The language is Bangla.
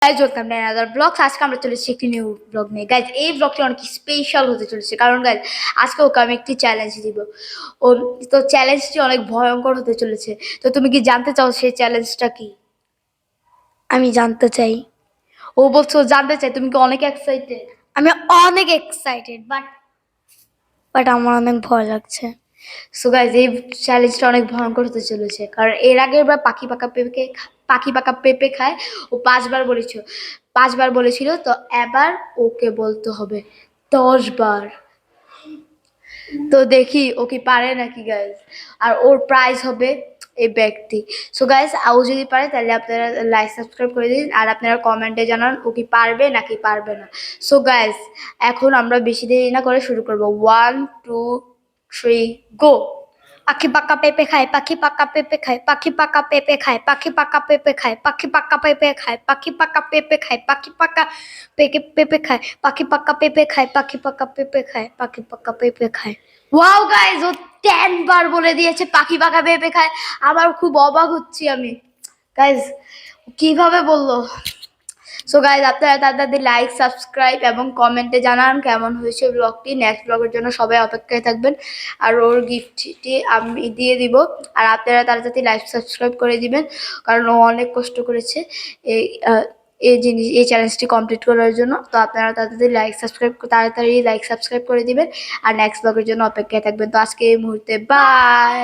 Guys welcome to another blog. আজকে আমরা চলেছি একটি নিউ ব্লগ নিয়ে। গাইজ এই ব্লগটি অনেক স্পেশাল হতে চলেছে, কারণ গাইজ আজকে ওকে আমি একটি চ্যালেঞ্জ দিব। ও তো চ্যালেঞ্জটি অনেক ভয়ঙ্কর হতে চলেছে। তো তুমি কি জানতে চাও সেই চ্যালেঞ্জটা কি? আমি জানতে চাই। ও বলছো জানতে চাই, তুমি কি অনেক এক্সাইটেড? আমি অনেক এক্সাইটেড, বাট আমার অনেক ভয় লাগছে। সো গাইজ এই চ্যালেঞ্জটা অনেক ভয়ঙ্কর হতে চলেছে, কারণ এর আগের বার পাখি পাকা পেঁপে খায় ও 5বার বলেছিল। তো এবার ওকে বলতে হবে 10বার। তো দেখি ও কি পারে নাকি গাইজ। আর ওর প্রাইজ হবে এই ব্যক্তি। সো গাইজ ও যদি পারে তাহলে আপনারা লাইক সাবস্ক্রাইব করে দিন, আর আপনারা কমেন্টে জানান ও কি পারবে নাকি পারবে না। সো গাইজ এখন আমরা বেশি দেরি না করে শুরু করবো। 1 2 3 গো। পাখি পাকা পেঁপে খায়, পাখি পাকা পেঁপে খায়, পাখি পাকা পেঁপে খায়, পাখি পাকা পেঁপে খায়, পাখি পাকা পেঁপে খায়, পাখি পাকা পেঁপে খায়, পাখি পাকা পেঁপে খায়, পাখি পাকা পেঁপে খায়, পাখি পাকা পেঁপে খায়, পাখি পাকা পেঁপে খায়। ওয়াও গাইজ ও 10 বার বলে দিয়েছে পাখি পাকা পেঁপে খায়। আবার খুব অবাক হচ্ছি আমি। গাইজ কিভাবে বললো। সো গাইজ আপনারা তাড়াতাড়ি লাইক সাবস্ক্রাইব এবং কমেন্টে জানান কেমন হয়েছে ব্লগটি। নেক্সট ব্লগের জন্য সবাই অপেক্ষায় থাকবেন, আর ওর গিফটটি আমি দিয়ে দিব। আর আপনারা তাড়াতাড়ি লাইক সাবস্ক্রাইব করে দিবেন, কারণ ও অনেক কষ্ট করেছে এই এই চ্যালেঞ্জটি কমপ্লিট করার জন্য। তো আপনারা তাড়াতাড়ি লাইক সাবস্ক্রাইব করে দিবেন, আর নেক্সট ব্লগের জন্য অপেক্ষায় থাকবেন। তো আজকে এই মুহূর্তে বাই।